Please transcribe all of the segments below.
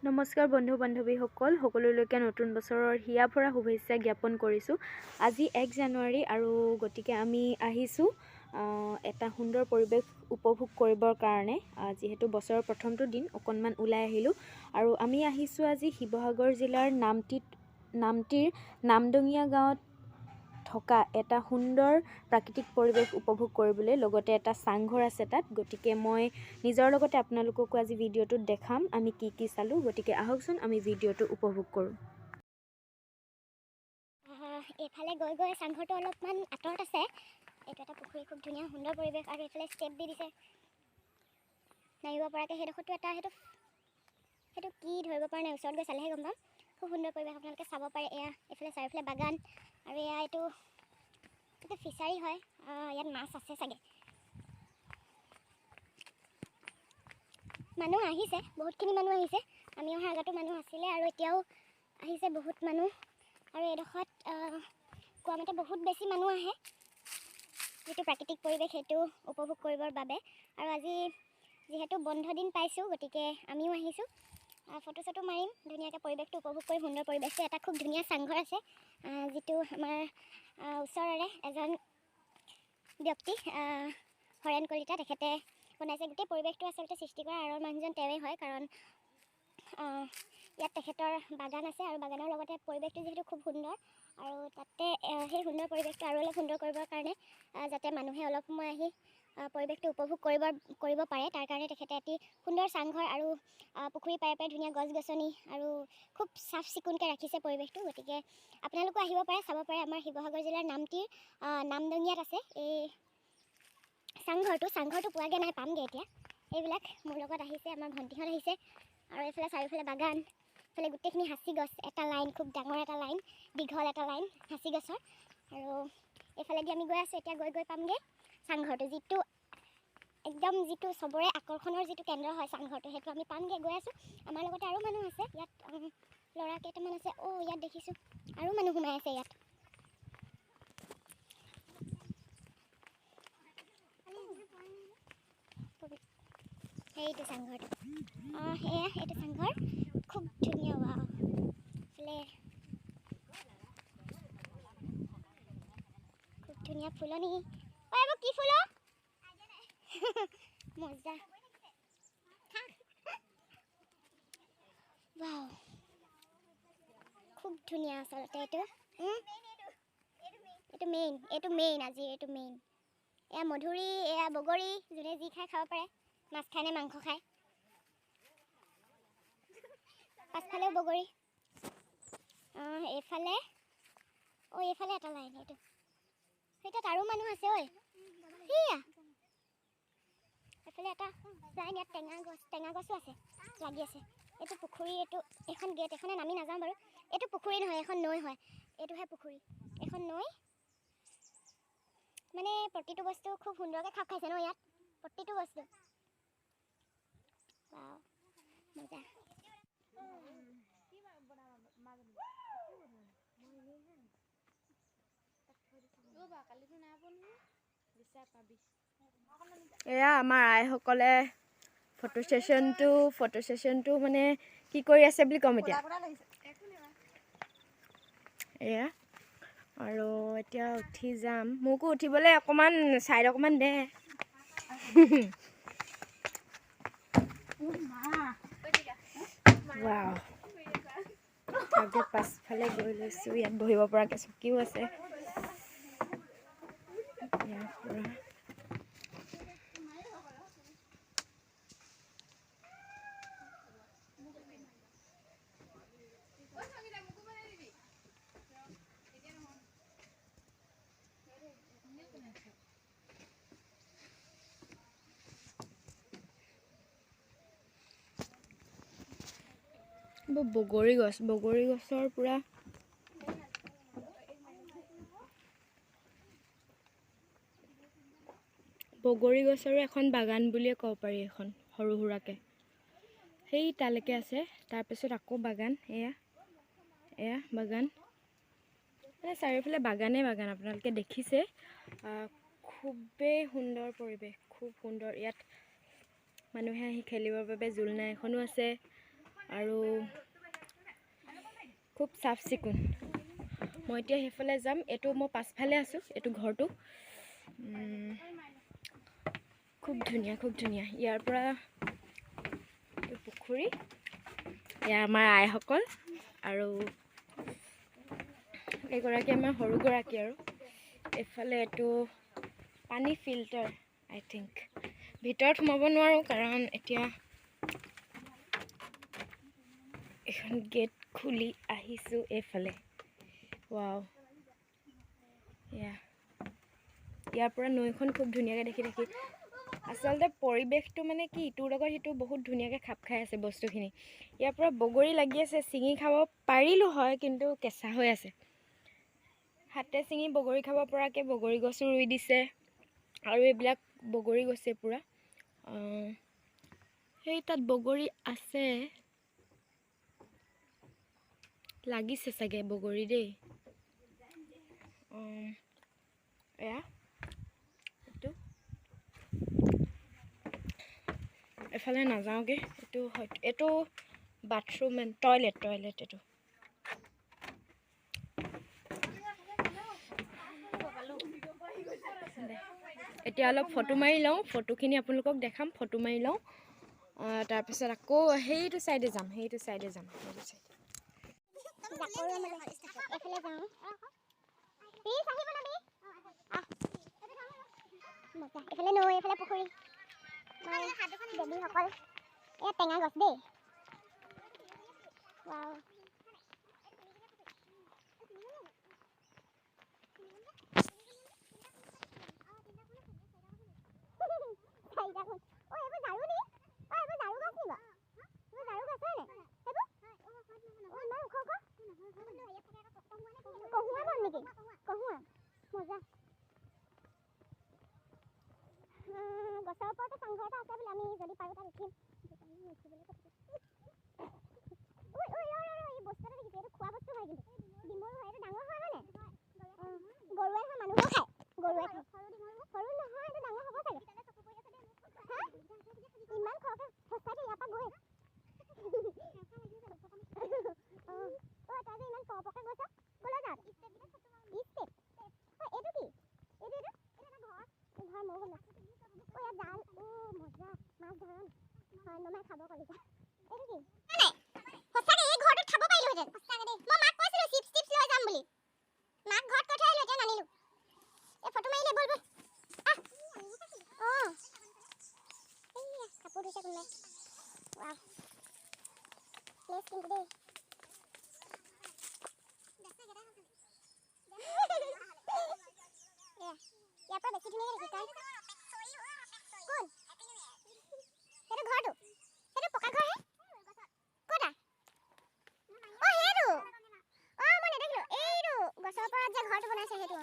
নমস্কাৰ বন্ধু বান্ধৱীসকল, সকলোলৈকে নতুন বছৰৰ হিয়া ভৰা শুভেচ্ছা জ্ঞাপন কৰিছোঁ। আজি 1 জানুৱাৰী আৰু গতিকে আমি আহিছোঁ এটা সুন্দৰ পৰিৱেশ উপভোগ কৰিবৰ কাৰণে। যিহেতু বছৰৰ প্ৰথমটো দিন অকণমান ওলাই আহিলোঁ আৰু আমি আহিছোঁ আজি শিৱসাগৰ জিলাৰ নামটিৰ নামদঙীয়া গাঁৱত থকা এটা সুন্দৰ প্ৰাকৃতিক পৰিৱেশ উপভোগ কৰিবলৈ। লগতে এটা চাংঘৰ আছে তাত, গতিকে মই নিজৰ লগতে আপোনালোককো আজি ভিডিঅ'টোত দেখাম আমি কি চালোঁ। গতিকে আহকচোন আমি ভিডিঅ'টো উপভোগ কৰোঁ। এইফালে গৈ চাংঘৰটো অলপমান আঁতৰত আছে। এইটো এটা পুখুৰী, খুব ধুনীয়া সুন্দৰ পৰিৱেশ আৰু এইফালে ষ্টেপ দি দিছে নামিব পৰাকৈ। সেইডোখৰটো এটা সেইটো কি ধৰিব পৰা নাই, ওচৰত গৈ চালেহে গম পাম। খুব সুন্দৰ পৰিৱেশ, আপোনালোকে চাব পাৰে। এয়া এইফালে চাৰিওফালে বাগান আৰু এয়া এইটো ফিচাৰী হয়। ইয়াত মাছ আছে চাগে। মানুহ আহিছে, বহুতখিনি মানুহ আহিছে। আমি অহাৰ আগতো মানুহ আছিলে আৰু এতিয়াও আহিছে বহুত মানুহ। আৰু এইডোখৰত কোৱা মতে বহুত বেছি মানুহ আহে যিটো প্ৰাকৃতিক পৰিৱেশ সেইটো উপভোগ কৰিবৰ বাবে। আৰু আজি যিহেতু বন্ধ দিন পাইছোঁ, গতিকে আমিও আহিছোঁ। ফটো চটো মাৰিম, ধুনীয়াকৈ পৰিৱেশটো উপভোগ কৰিম। সুন্দৰ পৰিৱেশটো। এটা খুব ধুনীয়া চাংঘৰ আছে, যিটো আমাৰ ওচৰৰে এজন ব্যক্তি হৰেণ কলিতা, তেখেতে বনাইছে। গোটেই পৰিৱেশটো আচলতে সৃষ্টি কৰা আঁৰৰ মানুহজন তেওঁৱেই হয়, কাৰণ ইয়াত তেখেতৰ বাগান আছে আৰু বাগানৰ লগতে পৰিৱেশটো যিহেতু খুব সুন্দৰ। আৰু তাতে সেই সুন্দৰ পৰিৱেশটো আৰু অলপ সুন্দৰ কৰিবৰ কাৰণে যাতে মানুহে অলপ সময় আহি পৰিৱেশটো উপভোগ কৰিব পাৰে, তাৰ কাৰণে তেখেতে এটি সুন্দৰ চাংঘৰ আৰু পুখুৰী পাৰে ধুনীয়া গছ গছনি আৰু খুব চাফ চিকুণকৈ ৰাখিছে পৰিৱেশটো। গতিকে আপোনালোকো আহিব পাৰে, চাব পাৰে। আমাৰ শিৱসাগৰ জিলাৰ নামদঙিয়াত আছে এই চাংঘৰটো পোৱাগৈ নাই, পামগৈ এতিয়া। এইবিলাক মোৰ লগত আহিছে, আমাৰ ভণ্টিহঁত আহিছে। আৰু এইফালে চাৰিওফালে বাগান, এইফালে গোটেইখিনি সাঁচি গছ, এটা লাইন, খুব ডাঙৰ এটা লাইন, দীঘল এটা লাইন সাঁচি গছৰ। আৰু এইফালেদি আমি গৈ আছোঁ। এতিয়া গৈ পামগৈ চাংঘৰটো, যিটো চবৰে আকৰ্ষণৰ যিটো কেন্দ্ৰ হয় চাংঘৰটো, সেইটো আমি পামগৈ। গৈ আছোঁ। আমাৰ লগতে আৰু মানুহ আছে ইয়াত, ল'ৰা কেইটামান আছে। ইয়াত দেখিছোঁ আৰু মানুহ সোমাই আছে ইয়াত। সেইটো চাংঘৰটো, এইটো চাংঘৰ খুব ধুনীয়া। খুব ধুনীয়া ফুলনি। এইবোৰ কি ফুল? মজা। খুব ধুনীয়া আচলতে এইটো মেইন এয়া মধুৰি, এয়া বগৰী, যোনে যি খাই খাব পাৰে। মাছ খায় নে মাংস খায়। পাছফালেও বগৰী। এইফালে এটা লাইন, সেইটোত আৰু মানুহ আছে। সেয়া এইফালে এটা লাইন, ইয়াত টেঙা গছো আছে, লাগি আছে। এইটো পুখুৰী, এইখন গেট, এখনে নামি নাযাওঁ বাৰু। এইটো পুখুৰী নহয়, এখন নৈ হয়। এইটোহে পুখুৰী, এখন নৈ। মানে প্ৰতিটো বস্তু খুব সুন্দৰকৈ খাপ খাইছে ন ইয়াত, প্ৰতিটো বস্তু। মজা। এয়া আমাৰ আইসকলে ফটো ছেশ্যনটো মানে কি কৰি আছে বুলি ক'ম এতিয়া। এয়া আৰু এতিয়া উঠি যাম। মোকো উঠিবলৈ অকণমান ছাইড অকণমান দে। পাছফালে গৈ লৈছোঁ, ইয়াত বহিব পৰাকৈ চকীও আছে। বগৰী গছৰ পুৰা বগৰী গছৰো এখন বাগান বুলিয়ে ক'ব পাৰি। এখন সৰু সুৰাকৈ সেই তালৈকে আছে, তাৰপিছত আকৌ বাগান। এয়া বাগান, চাৰিওফালে বাগান আপোনালোকে দেখিছে। খুবেই সুন্দৰ পৰিৱেশ, খুব সুন্দৰ। ইয়াত মানুহে আহি খেলিবৰ বাবে জোলনা এখনো আছে। আৰু খুব চাফ চিকুণ। মই এতিয়া সেইফালে যাম। এইটো মই পাছফালে আছোঁ, এইটো ঘৰটো খুব ধুনীয়া, খুব ধুনীয়া। ইয়াৰ পৰা পুখুৰী, এয়া আমাৰ আইসকল আৰু এগৰাকী আমাৰ সৰুগৰাকী আৰু এইফালে এইটো পানী ফিল্টাৰ আই থিংক। ভিতৰত সোমাব নোৱাৰোঁ কাৰণ এতিয়া এখন গেট খুলি আহিছোঁ এইফালে। ৱাও, ইয়াৰ পৰা নৈখন খুব ধুনীয়াকৈ দেখি আচলতে পৰিৱেশটো মানে কি ইটোৰ লগত সিটো বহুত ধুনীয়াকৈ খাপ খাই আছে বস্তুখিনি। ইয়াৰ পৰা বগৰী লাগি আছে, ছিঙি খাব পাৰিলোঁ হয় কিন্তু কেঁচা হৈ আছে। হাতে ছিঙি বগৰী খাব পৰাকৈ বগৰী গছো ৰুই দিছে আৰু এইবিলাক বগৰী গছে পূৰা। সেই তাত বগৰী আছে, লাগিছে চাগে বগৰী দেই। এয়া এইটো এফালে নাযাওঁগৈ, এইটো বাথৰুম এণ্ড টয়লেট এইটো। এতিয়া অলপ ফটো মাৰি লওঁ, ফটোখিনি আপোনালোকক দেখাম, ফটো মাৰি লওঁ। তাৰপিছত আকৌ সেইটো চাইডে যাম। এফালে নৈ, এফালে পুখুৰী, বেবীসকল। এয়া টেঙা গছ দেই। ৱাও, গছৰ ওপৰতে চাংঘৰ এটা আছে বোলে, আমি যদি পাৰোঁ তাত উঠিম। এই বস্তু এটা দেখিছোঁ, এইটো খোৱা বস্তু হয় কিন্তু ডিমৰু হয়। এইটো ডাঙৰ হয় হয়নে? গৰুৱে হয়, মানুহো খায়। গৰুৱে খায়। সৰু নহয়, এইটো ডাঙৰ হ'ব চাগে। ইমান খৰকৈ সঁচাকৈ ইয়াৰ পৰা গৈ তই যে ইমান পৰপকৈ গৈছ, ক'লৈ যাৱ? ইষ্টেপ। এইটো কি? এইটো ঘৰ ময়ো গম নাপাওঁ। ইয়াত জাল, মজা মাছ ধৰণ হয়, নমাই খাব পাৰিছা। এইটো কি? সঁচাকৈ এই ঘৰটোত খাব পাৰিলোহেঁতেন। সঁচাকৈ দেই, মই মাক কৈছিলোঁ চিপছ লৈ যাম বুলি। মাক ঘৰত কৈ থৈ আহিলোঁ, এতিয়া নানিলোঁ। এই ফটো মাৰিলে বল। কাপোৰ ধুইছে কোনোবাই। ৱাও, প্লেচ কিন্তু দেই। ইয়াৰ পৰা বেছি ধুনীয়াকৈ দেখি কাৰণ কোন? সেইটো ঘৰটো, সেইটো পকা ঘৰহে। ক'তা? সেইটো মই নেদেখিলোঁ। এইটো গছৰ ওপৰত যে ঘৰটো বনাইছে সেইটো।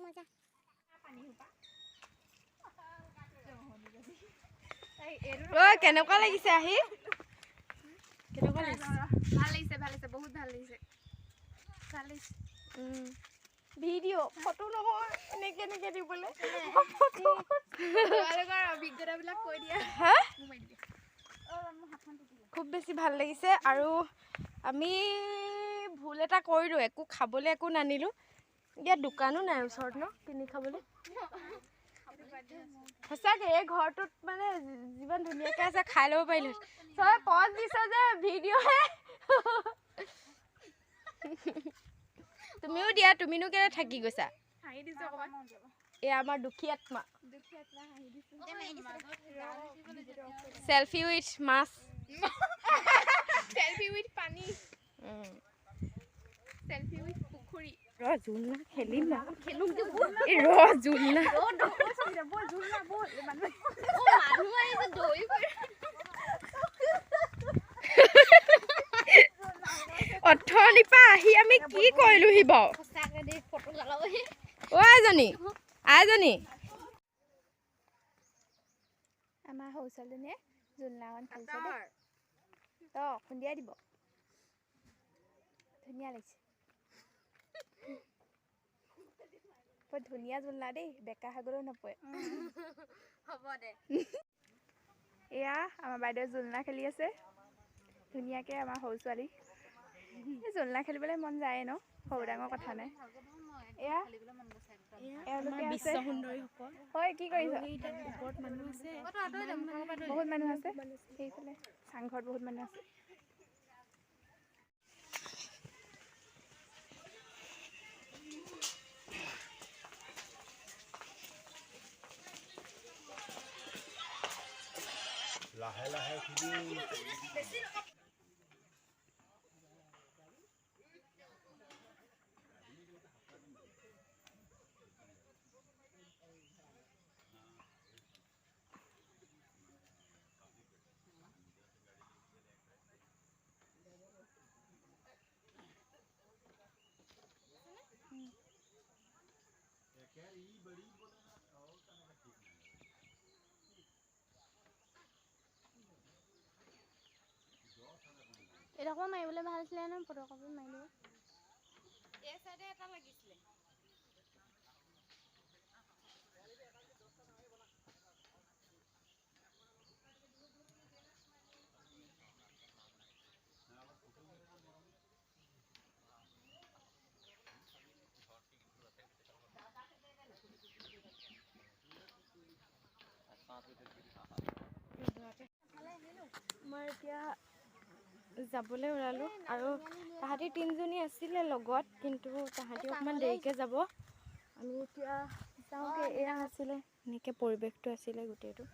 মজা। কেনেকুৱা লাগিছে আহি? কেনেকুৱা লাগিছে? ভাল লাগিছে, বহুত ভাল লাগিছে। ভিডিঅ' ফটো নহয়, এনেকে দিবলৈ তোমালোকৰ অভিজ্ঞতাবিলাক কৈ দিয়া। হা? খুব বেছি ভাল লাগিছে। আৰু আমি ভুল এটা কৰিলোঁ, একো খাবলৈ একো নানিলোঁ। ইয়াত দোকানো নাই ওচৰত ন কিনি খাবলৈ। সঁচাকৈ এই ঘৰটোত মানে যিমান ধুনীয়াকৈ আছে খাই ল'ব পাৰিলোঁ। চবে পজ দিছে যে ভিডিঅ'হে। তুমিও দিয়া, তুমিনো কেলৈ থাকি গৈছা? এয়া আমাৰ দুখী আত্মা। চেলফি উইথ মাছ, চেলফি উইথ পানী, চেলফি উইথ পুখুৰী। জোলনা খেলিম না, জোলনা অথনিৰ পৰা আহি আমি কি কৰিলোহি বাৰু? আইজনী আমাৰ সৰু ছোৱালীজনীয়ে জোলনাখন খেলিছে দেই। খুন্দিয়াই দিব। ধুনীয়া লাগিছে, বৰ ধুনীয়া জোলনা দেই, বেকা হৈ গ'লেও নপৰে। হ'ব দে। এয়া আমাৰ বাইদেউ জোলনা খেলি আছে। ধুনীয়াকৈ আমাৰ সৰু ছোৱালী এই জোলনা খেলিবলৈ মন যায় ন, সৰু ডাঙৰ কথা নাই। এয়া এওঁলোকে আছে। হয়, কি কৰিছ? বহুত মানুহ আছে সেইফালে চাংঘৰত, বহুত মানুহ আছে। লাহে লাহে এডোখৰ মাৰিবলৈ ভাল আছিলে ন, ফটোকপি মাৰিলোঁ। এই চাইডে এটা লাগিছিলে। মই এতিয়া যাবলৈ ওলালোঁ আৰু তাহাঁতি 3জনী আছিলে লগত, কিন্তু তাহাঁতি অকণমান দেৰিকৈ যাব। আমি এতিয়া যাওঁগৈ। এয়া আছিলে এনেকৈ পৰিৱেশটো আছিলে গোটেইটো।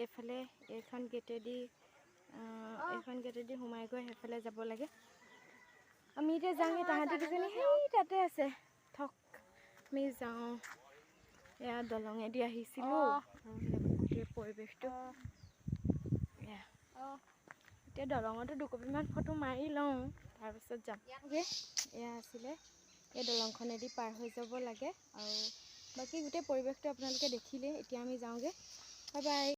এইফালে এইখন গেটেদি সোমাই গৈ সেইফালে যাব লাগে। আমি এতিয়া যাওঁগৈ। তাহাঁতি দুজনী সেই তাতে আছে। থক আমি যাওঁ। এয়া দলঙেদি আহিছিলোঁ আৰু গোটেই পৰিৱেশটো এতিয়া দলঙতো দুকপিমান ফটো মাৰি লওঁ, তাৰপিছত যামগৈ। এয়া আছিলে, এই দলংখনেদি পাৰ হৈ যাব লাগে আৰু বাকী গোটেই পৰিৱেশটো আপোনালোকে দেখিলেই। এতিয়া আমি যাওঁগৈ। Bye bye.